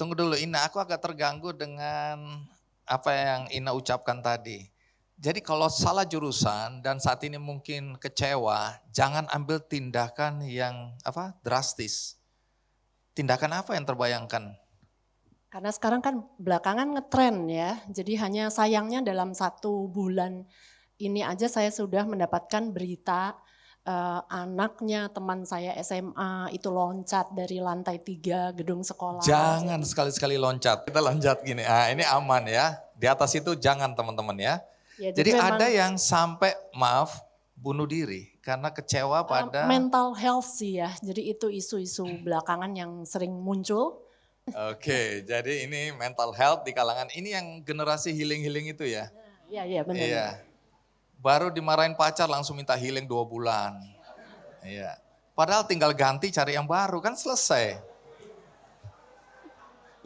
Tunggu dulu Ina, aku agak terganggu dengan apa yang Ina ucapkan tadi. Jadi kalau salah jurusan dan saat ini mungkin kecewa, jangan ambil tindakan yang drastis. Tindakan apa yang terbayangkan? Karena sekarang kan belakangan ngetren ya, jadi hanya sayangnya dalam 1 bulan ini aja saya sudah mendapatkan berita anaknya teman saya SMA itu loncat dari lantai 3 gedung sekolah. Jangan sekali-sekali loncat. Kita loncat gini, ini aman ya. Di atas itu jangan teman-teman ya. Ya, Jadi jadi ada memang yang sampai bunuh diri karena kecewa pada... mental health sih ya, jadi itu isu-isu belakangan yang sering muncul. Oke, jadi ini mental health di kalangan, ini yang generasi healing-healing itu ya? Iya benar. Iya, baru dimarahin pacar langsung minta healing 2 bulan. Iya, padahal tinggal ganti cari yang baru kan selesai.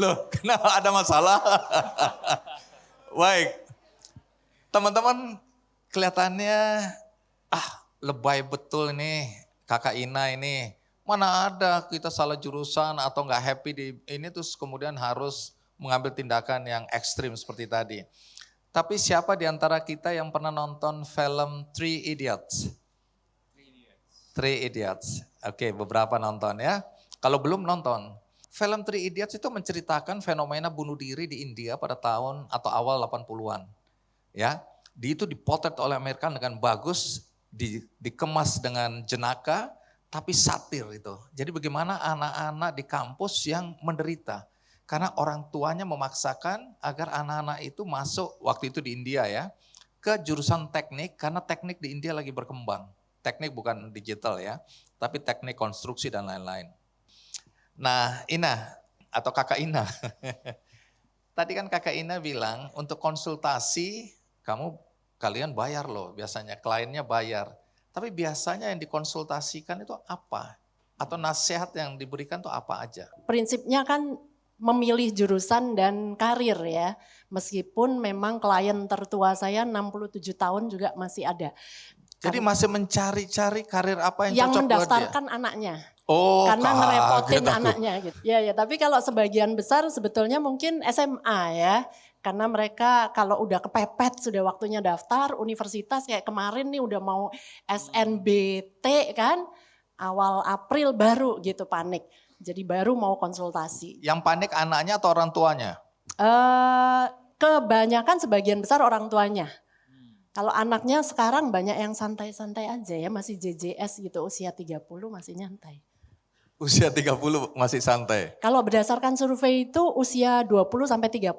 Loh, kenapa ada masalah? Baik, teman-teman kelihatannya lebay betul ini kakak Ina ini. Mana ada kita salah jurusan atau nggak happy di ini terus kemudian harus mengambil tindakan yang ekstrim seperti tadi. Tapi siapa di antara kita yang pernah nonton film Three Idiots? Three Idiots. Oke, beberapa nonton ya. Kalau belum nonton, film Three Idiots itu menceritakan fenomena bunuh diri di India pada tahun atau awal 80-an. Ya, itu dipotret oleh Amerika dengan bagus, dikemas dengan jenaka, tapi satir itu. Jadi bagaimana anak-anak di kampus yang menderita. Karena orang tuanya memaksakan agar anak-anak itu masuk, waktu itu di India ya, ke jurusan teknik, karena teknik di India lagi berkembang. Teknik bukan digital ya, tapi teknik konstruksi dan lain-lain. Nah Ina, atau kakak Ina, tadi kan kakak Ina bilang untuk konsultasi kalian bayar loh, biasanya kliennya bayar. Tapi biasanya yang dikonsultasikan itu apa? Atau nasihat yang diberikan itu apa aja? Prinsipnya kan memilih jurusan dan karir ya. Meskipun memang klien tertua saya 67 tahun juga masih ada. Jadi masih mencari-cari karir apa yang cocok buat dia? Yang mendaftarkan anaknya. Oh, karena ngerepotin kaget aku. anaknya gitu. Ya, tapi kalau sebagian besar sebetulnya mungkin SMA ya. Karena mereka kalau udah kepepet sudah waktunya daftar universitas kayak kemarin nih udah mau SNBT kan. Awal April baru gitu panik. Jadi baru mau konsultasi. Yang panik anaknya atau orang tuanya? Kebanyakan sebagian besar orang tuanya. Kalau anaknya sekarang banyak yang santai-santai aja ya, masih JJS gitu, usia 30 masih nyantai. Usia 30 masih santai. Kalau berdasarkan survei itu usia 20 sampai 30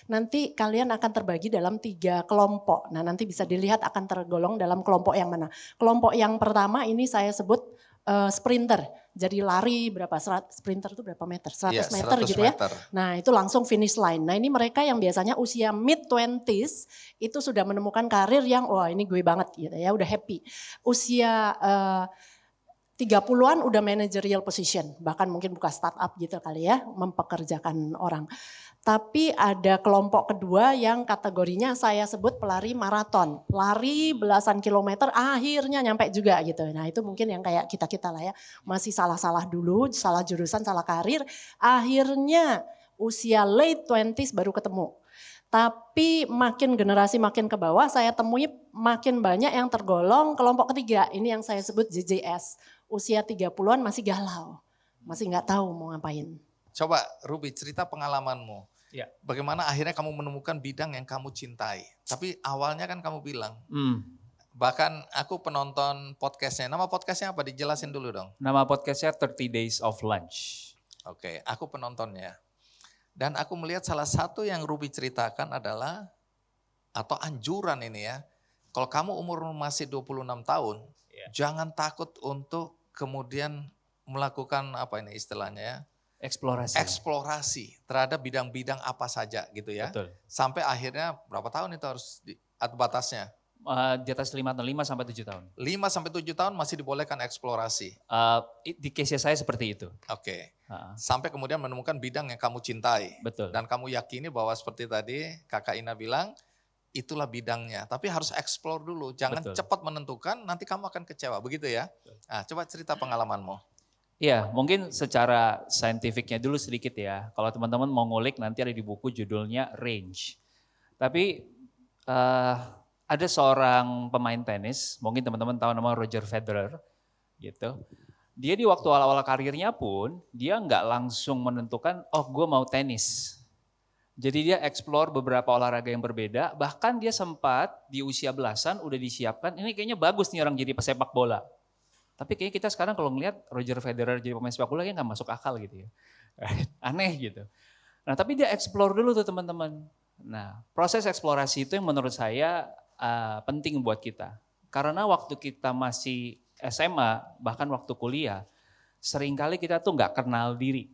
nanti kalian akan terbagi dalam 3 kelompok. Nah, nanti bisa dilihat akan tergolong dalam kelompok yang mana. Kelompok yang pertama ini saya sebut sprinter. Jadi lari sprinter itu berapa meter? 100 meter 100 gitu meter. ya. Nah, itu langsung finish line. Nah, ini mereka yang biasanya usia mid 20s itu sudah menemukan karir yang wah ini gue banget gitu ya, udah happy. Usia 30-an udah managerial position, bahkan mungkin buka startup gitu kali ya, mempekerjakan orang. Tapi ada kelompok kedua yang kategorinya saya sebut pelari maraton. Lari belasan kilometer akhirnya nyampe juga gitu. Nah itu mungkin yang kayak kita-kita lah ya, masih salah-salah dulu, salah jurusan, salah karir. Akhirnya usia late 20s baru ketemu. Tapi makin generasi makin ke bawah saya temui makin banyak yang tergolong kelompok ketiga. Ini yang saya sebut JJS. Usia 30-an masih galau, masih nggak tahu mau ngapain. Coba Ruby cerita pengalamanmu. Ya. Bagaimana akhirnya kamu menemukan bidang yang kamu cintai. Tapi awalnya kan kamu bilang, bahkan aku penonton podcastnya. Nama podcastnya apa? Dijelasin dulu dong. Nama podcastnya 30 Days of Lunch. Oke, aku penontonnya. Dan aku melihat salah satu yang Ruby ceritakan adalah, atau anjuran ini ya, kalau kamu umur masih 26 tahun, jangan takut untuk kemudian melakukan apa ini istilahnya ya, eksplorasi terhadap bidang-bidang apa saja gitu ya. Betul. Sampai akhirnya berapa tahun itu harus batasnya? Di atas 5 sampai 7 tahun. 5 sampai 7 tahun masih dibolehkan eksplorasi. Di case saya seperti itu. Oke. Sampai kemudian menemukan bidang yang kamu cintai. Betul. Dan kamu yakini bahwa seperti tadi Kakak Ina bilang, itulah bidangnya. Tapi harus explore dulu, jangan cepat menentukan, nanti kamu akan kecewa, begitu ya. Nah, coba cerita pengalamanmu. Iya, mungkin secara saintifiknya dulu sedikit ya. Kalau teman-teman mau ngulik nanti ada di buku judulnya Range. Tapi ada seorang pemain tenis, mungkin teman-teman tahu nama Roger Federer gitu. Dia di waktu awal-awal karirnya pun dia nggak langsung menentukan, oh gue mau tenis. Jadi dia explore beberapa olahraga yang berbeda, bahkan dia sempat di usia belasan udah disiapkan, ini kayaknya bagus nih orang jadi pesepak bola. Tapi kayaknya kita sekarang kalau ngelihat Roger Federer jadi pemain sepak bola kayaknya nggak masuk akal gitu ya. Aneh gitu. Nah tapi dia explore dulu tuh teman-teman. Nah proses eksplorasi itu yang menurut saya penting buat kita. Karena waktu kita masih SMA, bahkan waktu kuliah, seringkali kita tuh nggak kenal diri.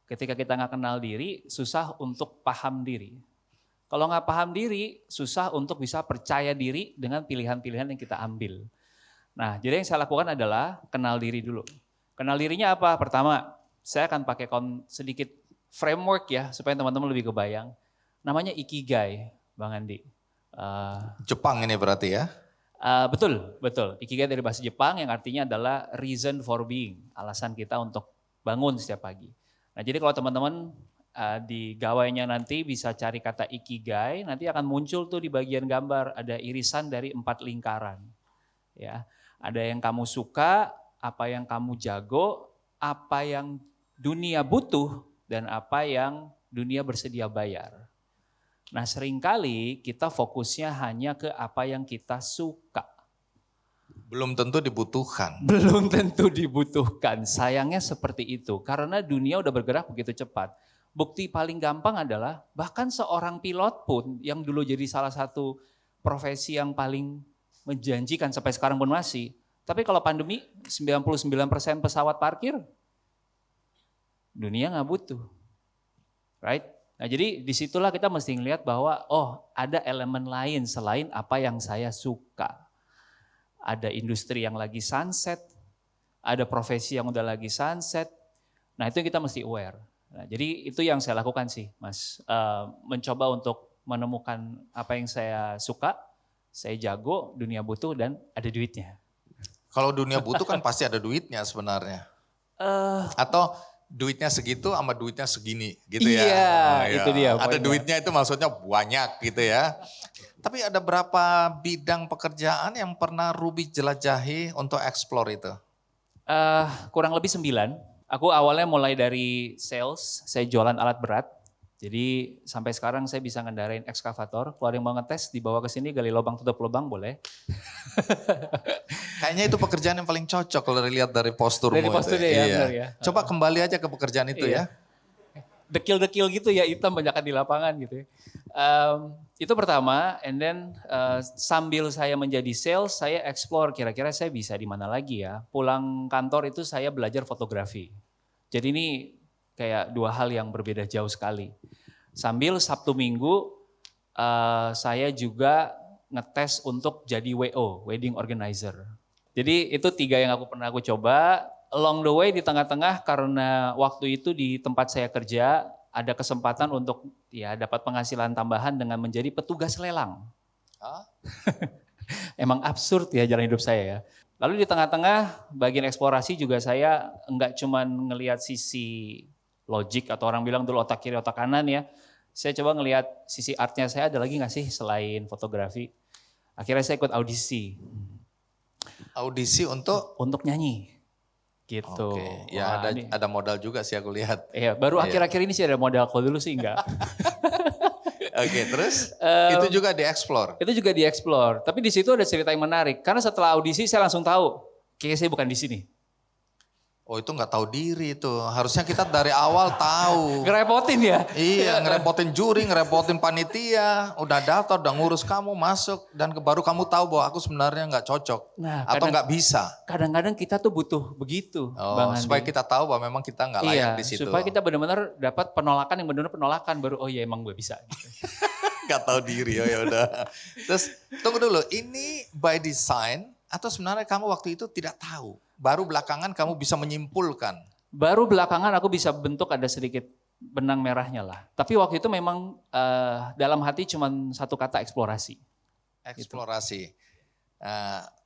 Ketika kita nggak kenal diri, susah untuk paham diri. Kalau nggak paham diri, susah untuk bisa percaya diri dengan pilihan-pilihan yang kita ambil. Nah, jadi yang saya lakukan adalah kenal diri dulu. Kenal dirinya apa? Pertama, saya akan pakai sedikit framework ya, supaya teman-teman lebih kebayang. Namanya Ikigai, Bang Andi. Jepang ini berarti ya? Betul. Ikigai dari bahasa Jepang yang artinya adalah reason for being, alasan kita untuk bangun setiap pagi. Nah, jadi kalau teman-teman di gawainya nanti bisa cari kata Ikigai, nanti akan muncul tuh di bagian gambar ada irisan dari 4 lingkaran. Ya, ada yang kamu suka, apa yang kamu jago, apa yang dunia butuh, dan apa yang dunia bersedia bayar. Nah, seringkali kita fokusnya hanya ke apa yang kita suka. Belum tentu dibutuhkan. Belum tentu dibutuhkan. Sayangnya seperti itu. Karena dunia udah bergerak begitu cepat. Bukti paling gampang adalah bahkan seorang pilot pun yang dulu jadi salah satu profesi yang paling menjanjikan sampai sekarang pun masih. Tapi kalau pandemi 99% pesawat parkir, dunia nggak butuh. Right? Nah jadi disitulah kita mesti ngelihat bahwa ada elemen lain selain apa yang saya suka. Ada industri yang lagi sunset, ada profesi yang udah lagi sunset. Nah itu kita mesti aware. Nah, jadi itu yang saya lakukan sih Mas. Mencoba untuk menemukan apa yang saya suka, saya jago, dunia butuh dan ada duitnya. Kalau dunia butuh kan pasti ada duitnya sebenarnya. Atau duitnya segitu sama duitnya segini gitu ya. Iya, itu dia. Ada Poinnya. duitnya itu maksudnya banyak gitu ya. Tapi ada berapa bidang pekerjaan yang pernah Ruby jelajahi untuk explore itu? Kurang lebih 9. Aku awalnya mulai dari sales, saya jualan alat berat. Jadi sampai sekarang saya bisa ngendarain ekskavator. Kalau ada yang mau ngetes dibawa ke sini gali lubang tutup lubang boleh. Kayaknya itu pekerjaan yang paling cocok kalau dilihat dari posturmu. Dari posturnya ya, benar ya. Coba kembali aja ke pekerjaan itu Iya. ya. Dekil-dekil gitu ya, hitam banyakan di lapangan gitu ya. Itu pertama, and then sambil saya menjadi sales, saya explore kira-kira saya bisa di mana lagi ya. Pulang kantor itu saya belajar fotografi. Jadi ini kayak dua hal yang berbeda jauh sekali. Sambil Sabtu Minggu saya juga ngetes untuk jadi WO, wedding organizer. Jadi itu 3 yang aku pernah coba. Along the way di tengah-tengah karena waktu itu di tempat saya kerja ada kesempatan untuk ya dapat penghasilan tambahan dengan menjadi petugas lelang. Emang absurd ya jalan hidup saya ya. Lalu di tengah-tengah bagian eksplorasi juga saya enggak cuma ngelihat sisi logik atau orang bilang dulu otak kiri otak kanan ya. Saya coba ngelihat sisi artnya saya ada lagi nggak sih selain fotografi. Akhirnya saya ikut audisi. Audisi untuk nyanyi. Gitu. Oke. Ya Wah, ada modal juga sih aku lihat. Iya, baru akhir-akhir ini sih ada modal, kalau dulu sih enggak. Oke, terus itu juga dieksplor. Itu juga dieksplor. Tapi di situ ada cerita yang menarik. Karena setelah audisi saya langsung tahu, kayaknya saya bukan di sini. Oh itu nggak tahu diri itu. Harusnya kita dari awal tahu. Ngerepotin ya? Iya, ngerepotin juri, ngerepotin panitia, udah daftar, udah ngurus kamu masuk, dan baru kamu tahu bahwa aku sebenarnya nggak cocok Nah, atau nggak bisa. Kadang-kadang kita tuh butuh begitu, Bang Andi. Supaya kita tahu bahwa memang kita nggak layak di situ. Supaya kita benar-benar dapat penolakan yang benar-benar penolakan, baru oh iya emang gue bisa. Gitu. Nggak tahu diri, ya udah. Terus tunggu dulu, ini by design atau sebenarnya kamu waktu itu tidak tahu? Baru belakangan kamu bisa menyimpulkan. Baru belakangan aku bisa bentuk ada sedikit benang merahnya lah. Tapi waktu itu memang dalam hati cuma satu kata eksplorasi. Eksplorasi.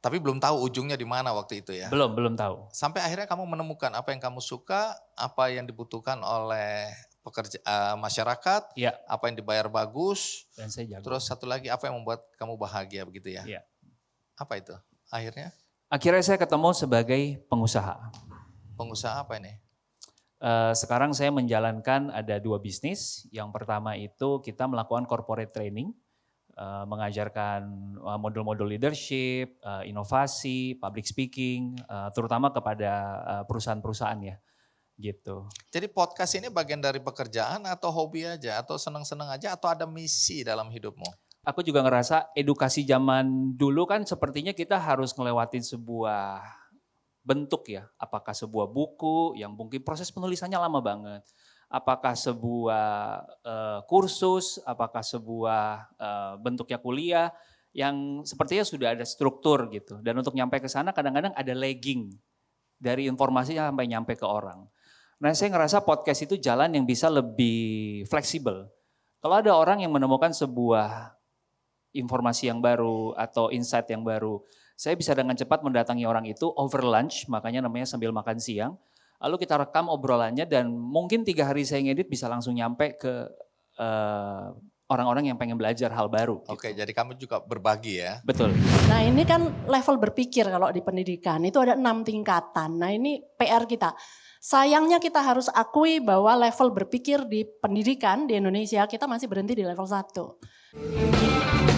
Tapi belum tahu ujungnya di mana waktu itu ya. Belum tahu. Sampai akhirnya kamu menemukan apa yang kamu suka, apa yang dibutuhkan oleh masyarakat, Iya. apa yang dibayar bagus, Dan saya jago. terus satu lagi apa yang membuat kamu bahagia begitu ya. Iya. Apa itu akhirnya? Akhirnya saya ketemu sebagai pengusaha. Pengusaha apa ini? Sekarang saya menjalankan ada 2 bisnis. Yang pertama itu kita melakukan corporate training, mengajarkan modul-modul leadership, inovasi, public speaking, terutama kepada perusahaan-perusahaan ya, gitu. Jadi podcast ini bagian dari pekerjaan atau hobi aja, atau senang-senang aja, atau ada misi dalam hidupmu? Aku juga ngerasa edukasi zaman dulu kan sepertinya kita harus ngelewatin sebuah bentuk ya, apakah sebuah buku yang mungkin proses penulisannya lama banget, apakah sebuah kursus, apakah sebuah bentuknya kuliah yang sepertinya sudah ada struktur gitu. Dan untuk nyampe ke sana kadang-kadang ada lagging dari informasi sampai nyampe ke orang. Nah saya ngerasa podcast itu jalan yang bisa lebih fleksibel. Kalau ada orang yang menemukan sebuah informasi yang baru atau insight yang baru, saya bisa dengan cepat mendatangi orang itu over lunch, makanya namanya sambil makan siang. Lalu kita rekam obrolannya dan mungkin 3 hari saya ngedit bisa langsung nyampe ke orang-orang yang pengen belajar hal baru. Oke, Gitu. jadi kamu juga berbagi ya. Betul. Nah ini kan level berpikir kalau di pendidikan, itu ada 6 tingkatan. Nah ini PR kita. Sayangnya kita harus akui bahwa level berpikir di pendidikan di Indonesia kita masih berhenti di level 1.